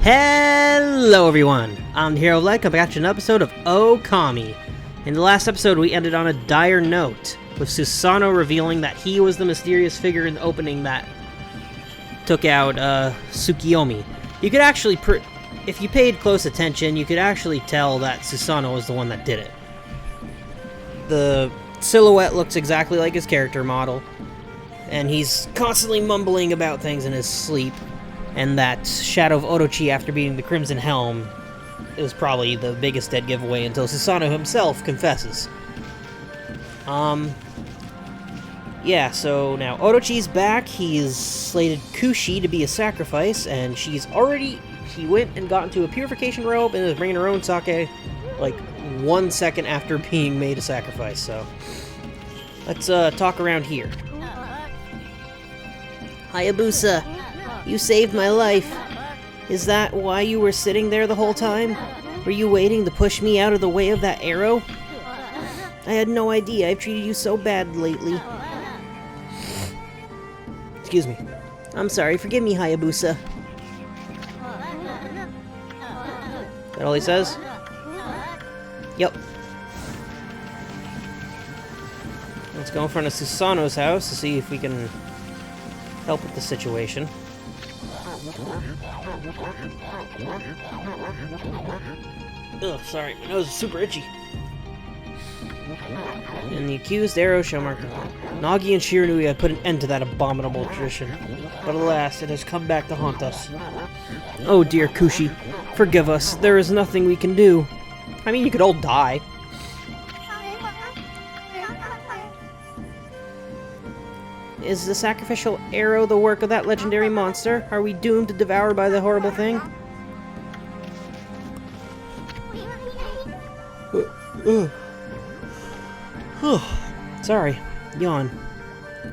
Hello everyone, I'm the Herooflead, coming back to an episode of Okami. In the last episode we ended on a dire note, with Susanoo revealing that he was the mysterious figure in the opening that took out Tsukiyomi. You could actually, if you paid close attention, you could actually tell that Susanoo was the one that did it. The silhouette looks exactly like his character model, and he's constantly mumbling about things in his sleep. And that Shadow of Orochi after beating the Crimson Helm is probably the biggest dead giveaway until Susanoo himself confesses. Yeah, so now Orochi's back. He's slated Kushi to be a sacrifice, and she went and got into a purification robe and is bringing her own sake like 1 second after being made a sacrifice, so let's talk around here. Hayabusa, you saved my life. Is that why you were sitting there the whole time? Were you waiting to push me out of the way of that arrow? I had no idea. I've treated you so bad lately. Excuse me. I'm sorry. Forgive me, Hayabusa. Is that all he says? Yep. Let's go in front of Susanoo's house to see if we can help with the situation. Ugh, sorry, my nose is super itchy. And the accused arrow shall mark Nagi and Shiranui have put an end to that abominable tradition. But alas, it has come back to haunt us. Oh dear Kushi, forgive us. There is nothing we can do. I mean, you could all die. Is the sacrificial arrow the work of that legendary monster? Are we doomed to devour by the horrible thing? Sorry. Yawn.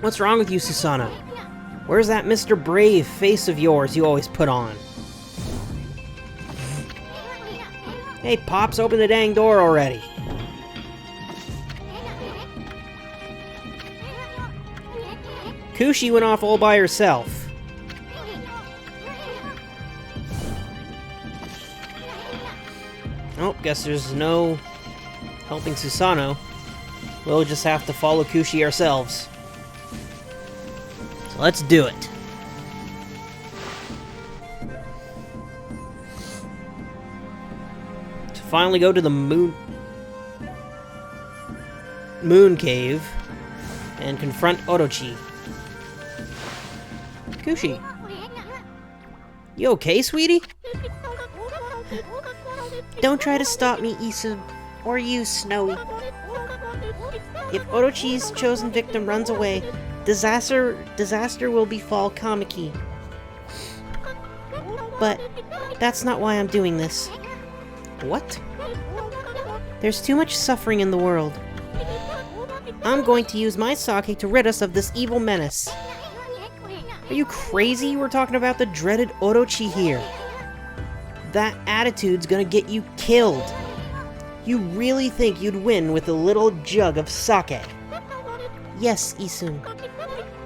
What's wrong with you, Susanoo? Where's that Mr. Brave face of yours you always put on? Hey, Pops, open the dang door already. Kushi went off all by herself. Oh, guess there's no helping Susanoo. We'll just have to follow Kushi ourselves. So let's do it. To finally go to the moon cave and confront Orochi. Kushi. You okay, sweetie? Don't try to stop me, Isu. Or you, Snowy. If Orochi's chosen victim runs away, disaster will befall Kamiki. But that's not why I'm doing this. What? There's too much suffering in the world. I'm going to use my sake to rid us of this evil menace. Are you crazy? We're talking about the dreaded Orochi here. That attitude's gonna get you killed. You really think you'd win with a little jug of sake? Yes, Isun.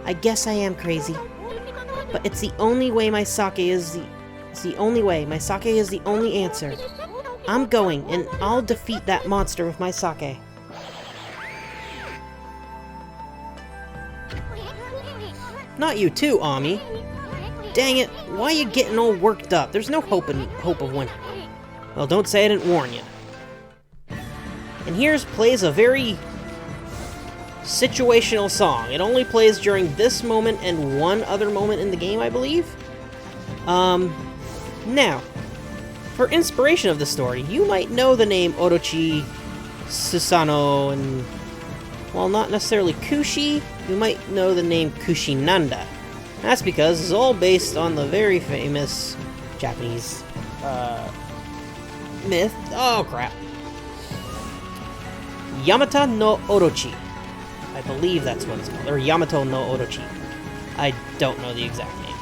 I guess I am crazy. But it's the only way my sake is the only way. My sake is the only answer. I'm going, and I'll defeat that monster with my sake. Not you too, Ami. Dang it, why are you getting all worked up? There's no hope of winning. Well, don't say I didn't warn you. And here's plays a very situational song. It only plays during this moment and one other moment in the game, I believe. Now, for inspiration of the story, you might know the name Orochi, Susanoo, and while not necessarily Kushi, you might know the name Kushinanda. That's because it's all based on the very famous Japanese myth. Oh crap. Yamata no Orochi. I believe that's what it's called. Or Yamato no Orochi. I don't know the exact name.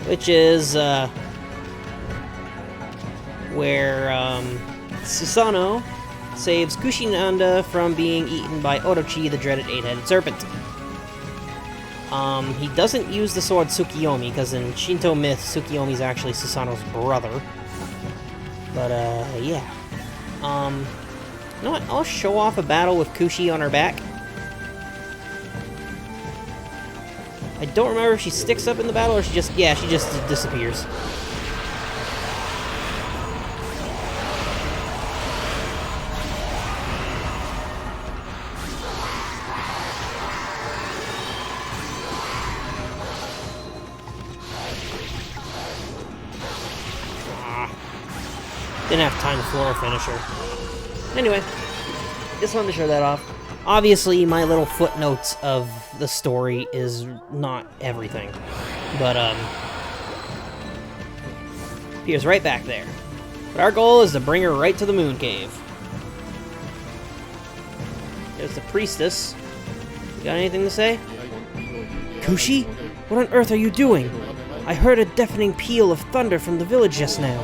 Which is where Susanoo saves Kushinanda from being eaten by Orochi, the dreaded 8-headed serpent. He doesn't use the sword Tsukiyomi, because in Shinto myth, Tsukiyomi's actually Susanoo's brother. But, yeah. You know what? I'll show off a battle with Kushi on her back. I don't remember if she sticks up in the battle or she just... Yeah, she just disappears. Didn't have time to floor finish her. Anyway, just wanted to show that off. Obviously, my little footnotes of the story is not everything. But, appears right back there. But our goal is to bring her right to the Moon Cave. There's the priestess. You got anything to say? Kushi? What on earth are you doing? I heard a deafening peal of thunder from the village just now.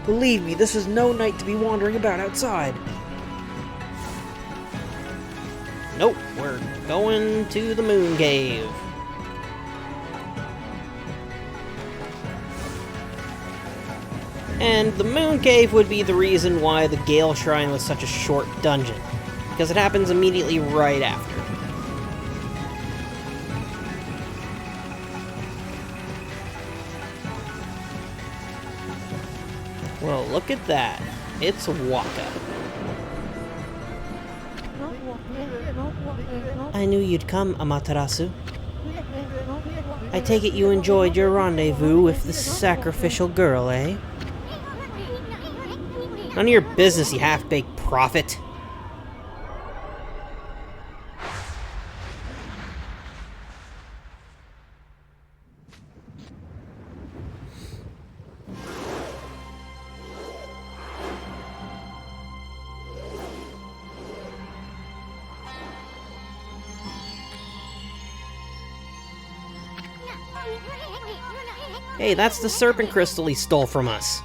Believe me, this is no night to be wandering about outside. Nope, we're going to the Moon Cave. And the Moon Cave would be the reason why the Gale Shrine was such a short dungeon, because it happens immediately right after. Well, look at that. It's Waka. I knew you'd come, Amaterasu. I take it you enjoyed your rendezvous with the sacrificial girl, eh? None of your business, you half-baked prophet. Hey, that's the serpent crystal he stole from us.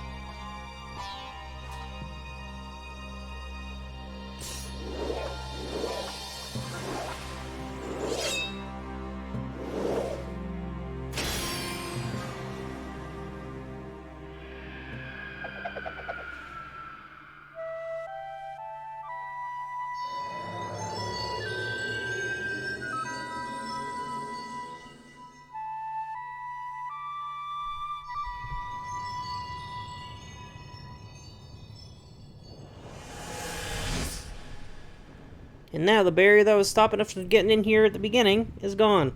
And now the barrier that was stopping us from getting in here at the beginning is gone.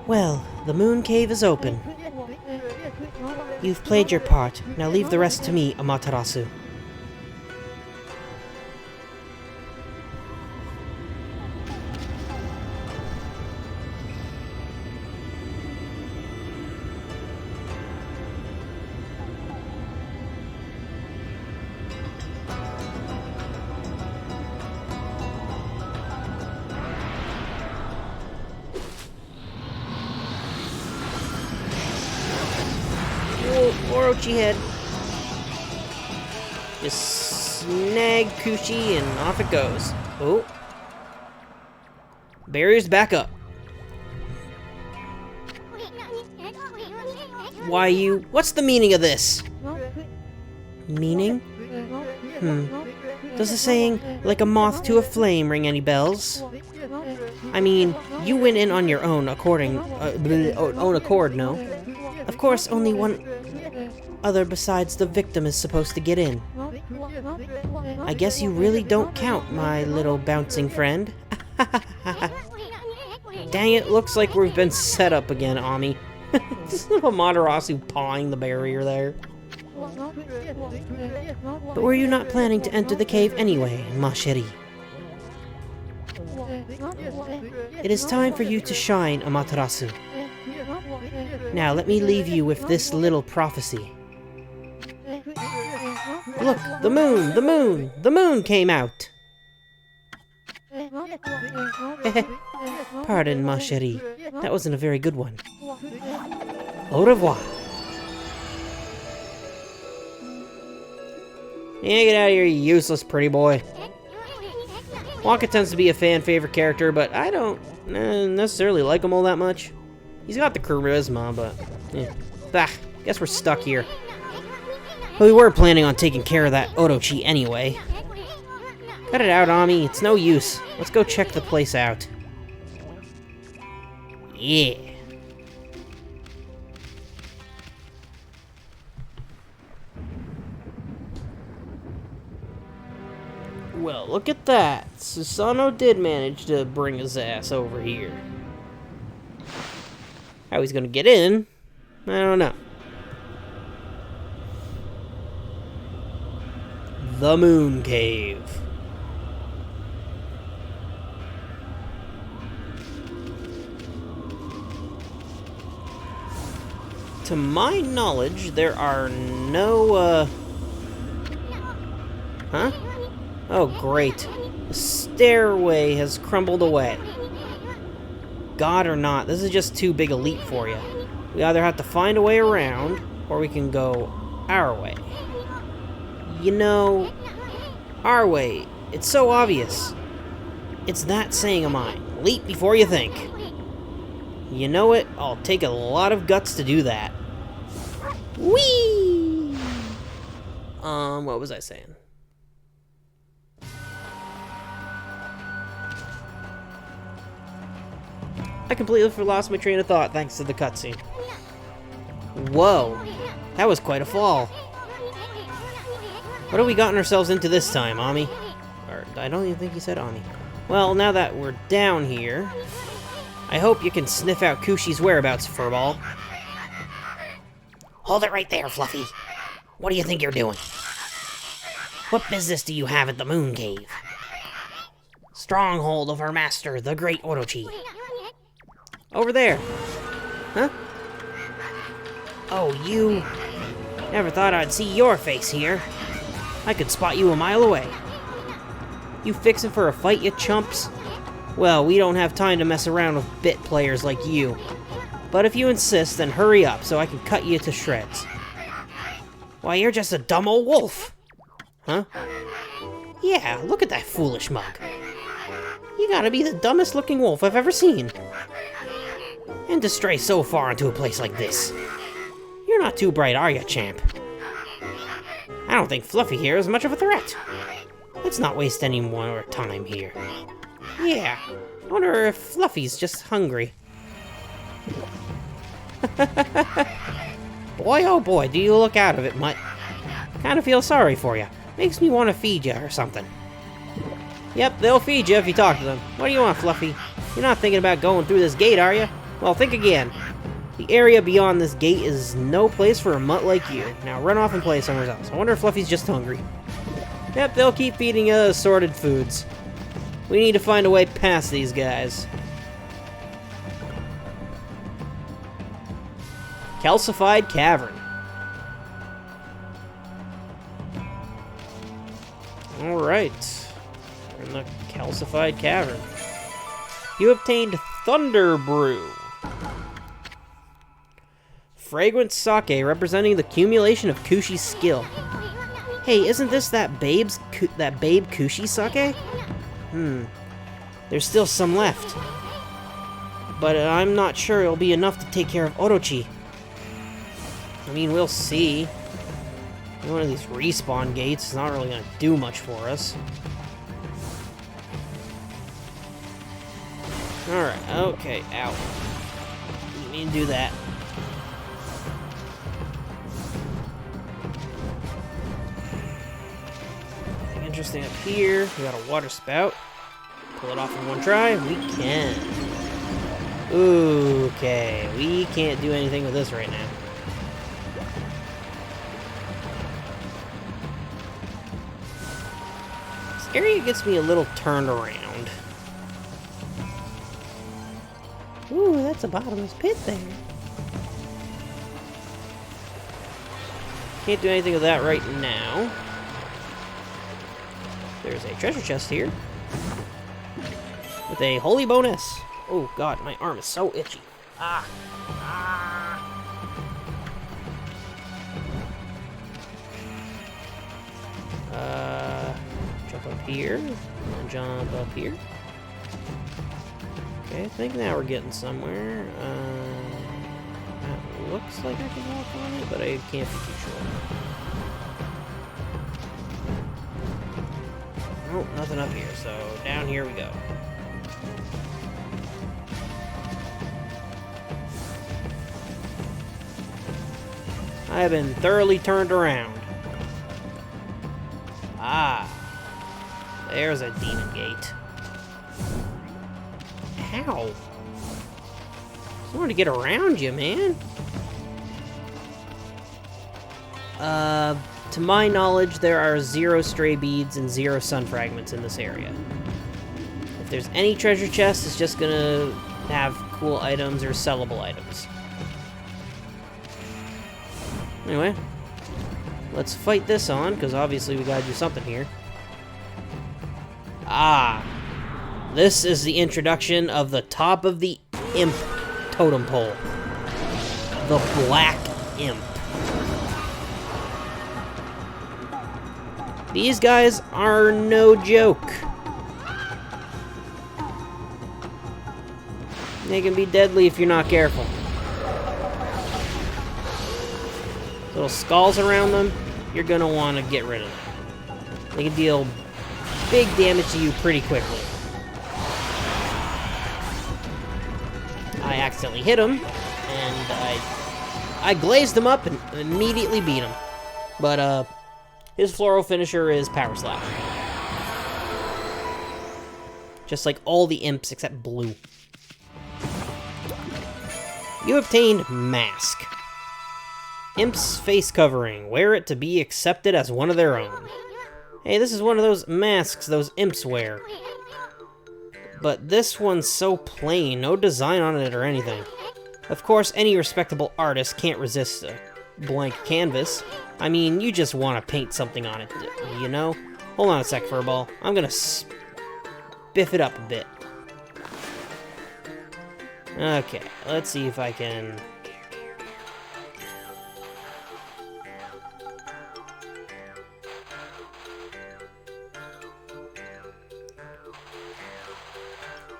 Well, the Moon Cave is open. You've played your part. Now leave the rest to me, Amaterasu. Orochi head. Just snag Kushi and off it goes. Oh. Barrier's back up. Why you... What's the meaning of this? Meaning? Does the saying, like a moth to a flame, ring any bells? I mean, you went in on your own accord, no? Of course, only one other besides the victim is supposed to get in. I guess you really don't count, my little bouncing friend. Dang it, looks like we've been set up again, Ami. This little Amaterasu pawing the barrier there. But were you not planning to enter the cave anyway, ma chérie? It is time for you to shine, Amaterasu. Now let me leave you with this little prophecy. Look, the moon, the moon, the moon came out! Pardon, ma chérie. That wasn't a very good one. Au revoir. Yeah, get out of here, you useless pretty boy. Wonka tends to be a fan-favorite character, but I don't necessarily like him all that much. He's got the charisma, but... yeah. Bah, guess we're stuck here. But we were planning on taking care of that Orochi anyway. Cut it out, Ami. It's no use. Let's go check the place out. Yeah. Well, look at that. Susano did manage to bring his ass over here. How he's gonna get in, I don't know. The Moon Cave. To my knowledge, there are no, huh? Oh, great. The stairway has crumbled away. God or not, this is just too big a leap for you. We either have to find a way around, or we can go our way. You know, our way. It's so obvious. It's that saying of mine. Leap before you think. You know it, I'll take a lot of guts to do that. Whee! What was I saying? I completely lost my train of thought thanks to the cutscene. Whoa, that was quite a fall. What have we gotten ourselves into this time, Ami? Or, I don't even think he said Ami. Well, now that we're down here, I hope you can sniff out Kushi's whereabouts, Furball. Hold it right there, Fluffy. What do you think you're doing? What business do you have at the Moon Cave? Stronghold of our master, the great Orochi. Over there. Huh? Oh, you... Never thought I'd see your face here. I could spot you a mile away. You fixin' for a fight, you chumps? Well, we don't have time to mess around with bit players like you. But if you insist, then hurry up so I can cut you to shreds. Why, you're just a dumb old wolf. Huh? Yeah, look at that foolish mug. You gotta be the dumbest looking wolf I've ever seen. And to stray so far into a place like this. You're not too bright, are you, champ? I don't think Fluffy here is much of a threat. Let's not waste any more time here. Yeah, I wonder if Fluffy's just hungry. Boy, oh boy, do you look out of it, Mutt. Kinda feel sorry for you. Makes me want to feed you or something. Yep, they'll feed you if you talk to them. What do you want, Fluffy? You're not thinking about going through this gate, are you? Well, think again. The area beyond this gate is no place for a mutt like you. Now run off and play somewhere else. I wonder if Fluffy's just hungry. Yep, they'll keep feeding you assorted foods. We need to find a way past these guys. Calcified Cavern. Alright. We're in the Calcified Cavern. You obtained Thunder Brew. Fragrant sake representing the accumulation of Kushi's skill. Hey, isn't this that babe Kushi sake? There's still some left. But I'm not sure it'll be enough to take care of Orochi. I mean, we'll see. One of these respawn gates is not really gonna do much for us. Alright, okay, ow. Didn't mean to do that. Anything interesting up here? We got a water spout. Pull it off in one try? We can. Okay, we can't do anything with this right now. This area gets me a little turned around. Ooh, that's a bottomless pit there. Can't do anything with that right now. There's a treasure chest here. With a holy bonus. Oh god, my arm is so itchy. Ah. Jump up here. Jump up here. Okay, I think now we're getting somewhere. That looks like I can walk on it, but I can't be too sure. Oh, nothing up here, so down here we go. I have been thoroughly turned around. Ah, there's a demon gate. Ow. I wanted to get around you, man. To my knowledge, there are 0 stray beads and 0 sun fragments in this area. If there's any treasure chest, it's just gonna have cool items or sellable items. Anyway, let's fight this on, because obviously we gotta do something here. Ah, this is the introduction of the top of the imp totem pole. The Black Imp. These guys are no joke. They can be deadly if you're not careful. Little skulls around them, you're gonna want to get rid of them. They can deal big damage to you pretty quickly. I accidentally hit him, and I glazed him up and immediately beat him. But his floral finisher is Power Slap. Just like all the imps except blue. You obtained Mask. Imp's face covering. Wear it to be accepted as one of their own. Hey, this is one of those masks those imps wear. But this one's so plain, no design on it or anything. Of course, any respectable artist can't resist a blank canvas. I mean, you just want to paint something on it, you know? Hold on a sec, Furball. I'm gonna spiff it up a bit. Okay, let's see if I can...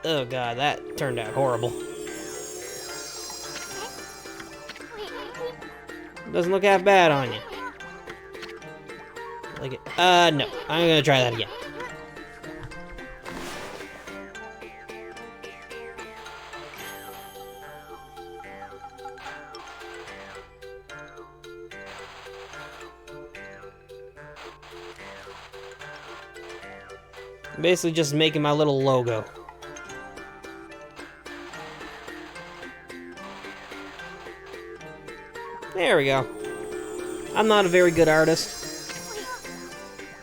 Oh god, that turned out horrible. Doesn't look half bad on you. Like it. No. I'm gonna try that again. Basically just making my little logo. There we go. I'm not a very good artist.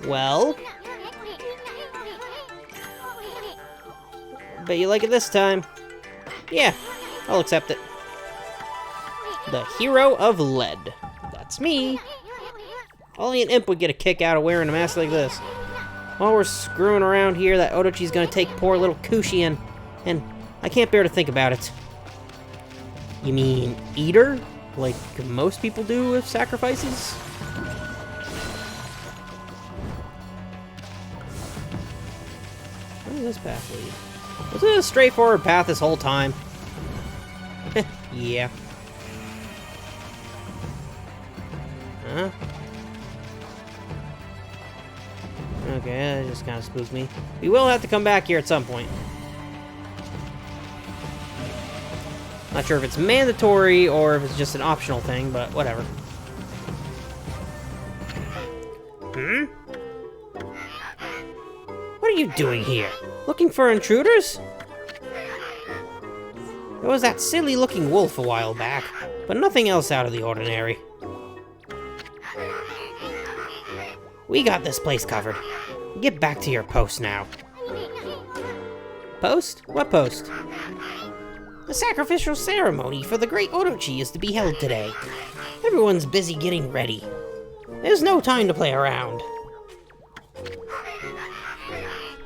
Well. Bet you like it this time. Yeah, I'll accept it. The Hero of Lead. That's me. Only an imp would get a kick out of wearing a mask like this. While we're screwing around here, that Odochi's gonna take poor little Kushi and I can't bear to think about it. You mean eat her? Like most people do with sacrifices? Where does this path lead? Was it a straightforward path this whole time? Yeah. Huh? Okay, that just kind of spooked me. We will have to come back here at some point. Not sure if it's mandatory or if it's just an optional thing, but whatever. Hmm? What are you doing here? Looking for intruders? There was that silly-looking wolf a while back, but nothing else out of the ordinary. We got this place covered. Get back to your post now. Post? What post? The sacrificial ceremony for the great Orochi is to be held today. Everyone's busy getting ready. There's no time to play around.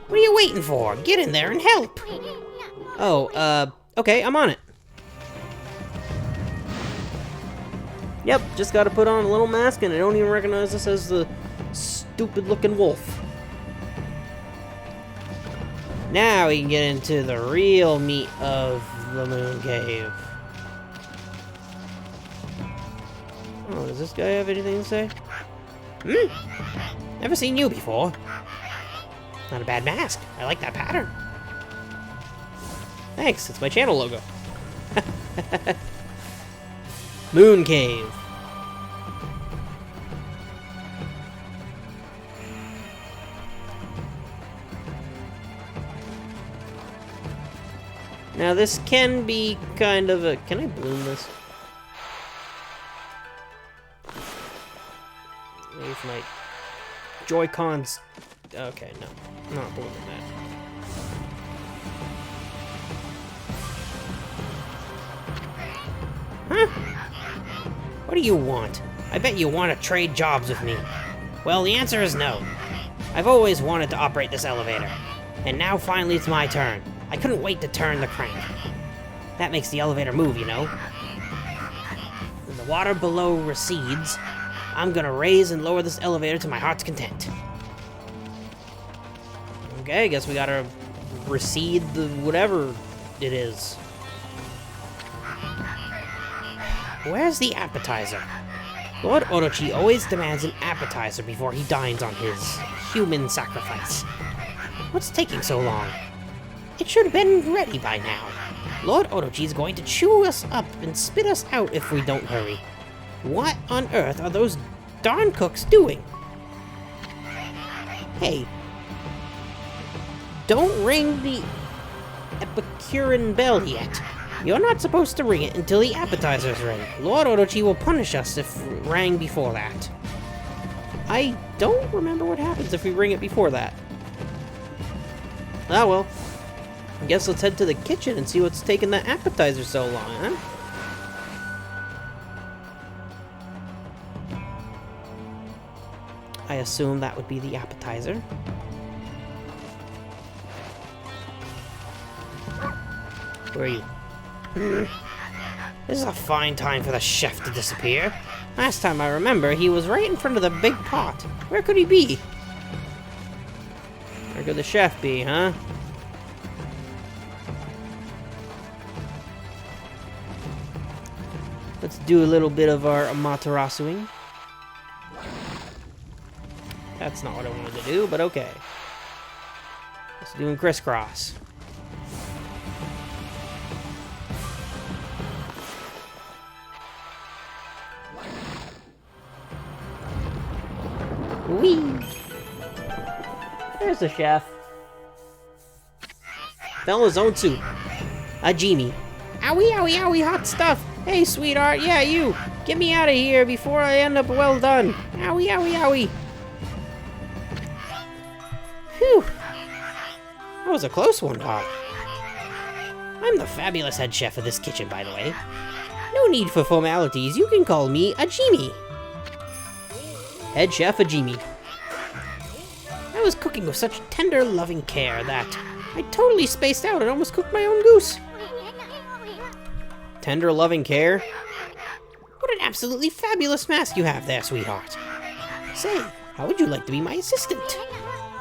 What are you waiting for? Get in there and help! Oh, okay, I'm on it. Yep, just gotta put on a little mask and I don't even recognize this as the stupid-looking wolf. Now we can get into the real meat of the moon cave. Oh, does this guy have anything to say? Never seen you before. Not a bad mask. I like that pattern. Thanks, it's my channel logo. Moon cave. Now this can be kind of a... Can I bloom this? If my Joy-Cons... Okay, no. I'm not blooming that. Huh? What do you want? I bet you want to trade jobs with me. Well, the answer is no. I've always wanted to operate this elevator. And now finally it's my turn. I couldn't wait to turn the crank. That makes the elevator move, you know. When the water below recedes, I'm gonna raise and lower this elevator to my heart's content. Okay, I guess we gotta recede the whatever it is. Where's the appetizer? Lord Orochi always demands an appetizer before he dines on his human sacrifice. What's taking so long? It should have been ready by now. Lord Orochi is going to chew us up and spit us out if we don't hurry. What on earth are those darn cooks doing? Hey. Don't ring the Epicurean bell yet. You're not supposed to ring it until the appetizer's ready. Lord Orochi will punish us if it rang before that. I don't remember what happens if we ring it before that. Ah well. I guess let's head to the kitchen and see what's taking the appetizer so long, huh? I assume that would be the appetizer. Where are you? This is a fine time for the chef to disappear. Last time I remember, he was right in front of the big pot. Where could he be? Where could the chef be, huh? Let's do a little bit of our Amaterasuing. That's not what I wanted to do, but okay. Let's do him crisscross. Whee! There's the chef. Fell his own soup. Ajimi. Owie, owie, owie, hot stuff! Hey, sweetheart, yeah, you! Get me out of here before I end up well done! Owie, owie, owie! Phew! That was a close one, Doc. I'm the fabulous head chef of this kitchen, by the way. No need for formalities, you can call me Ajimi. Head Chef Ajimi. I was cooking with such tender, loving care that I totally spaced out and almost cooked my own goose. Tender, loving care? What an absolutely fabulous mask you have there, sweetheart. Say, how would you like to be my assistant?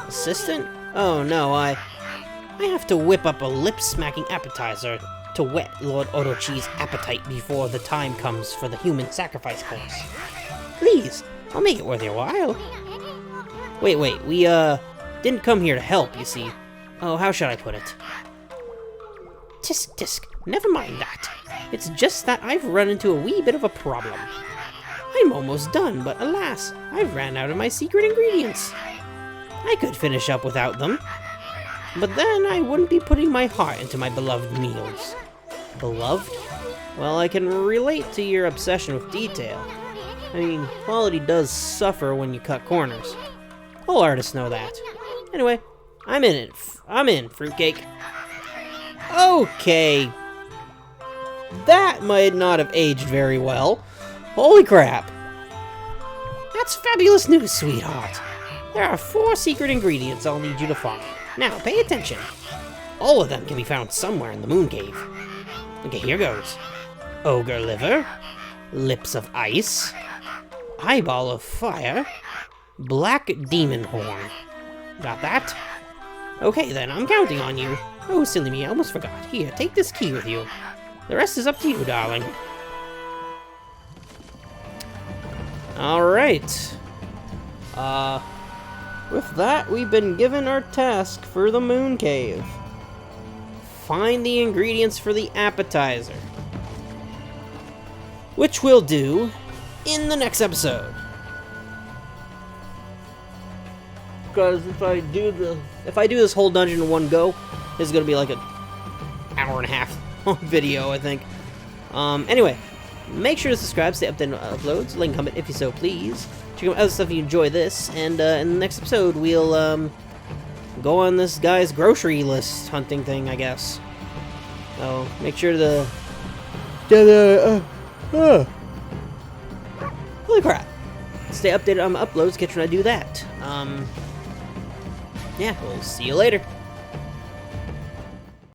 Assistant? Oh no, I have to whip up a lip-smacking appetizer to whet Lord Orochi's appetite before the time comes for the human sacrifice course. Please, I'll make it worth your while. Wait, we, didn't come here to help, you see. Oh, how should I put it? Tisk, tisk, never mind that. It's just that I've run into a wee bit of a problem. I'm almost done, but alas, I've ran out of my secret ingredients. I could finish up without them, but then I wouldn't be putting my heart into my beloved meals. Beloved? Well, I can relate to your obsession with detail. I mean, quality does suffer when you cut corners. All artists know that. Anyway, I'm in it. I'm in, fruitcake. Okay. That might not have aged very well. Holy crap. That's fabulous news, sweetheart. There are 4 secret ingredients I'll need you to find. Now, pay attention. All of them can be found somewhere in the moon cave. Okay, here goes. Ogre liver, lips of ice, eyeball of fire, black demon horn. Got that? Okay then, I'm counting on you. Oh, silly me, I almost forgot. Here, take this key with you. The rest is up to you, darling. Alright. With that, we've been given our task for the Moon Cave. Find the ingredients for the appetizer. Which we'll do in the next episode. Because if I do this whole dungeon in one go, this is gonna be like an hour and a half long video, I think. Anyway, make sure to subscribe, stay updated on uploads, link comment if you so please. Check out other stuff if you enjoy this, and in the next episode we'll go on this guy's grocery list hunting thing, I guess. So make sure to holy crap! Stay updated on my uploads, catch when I do that. Yeah, we'll see you later.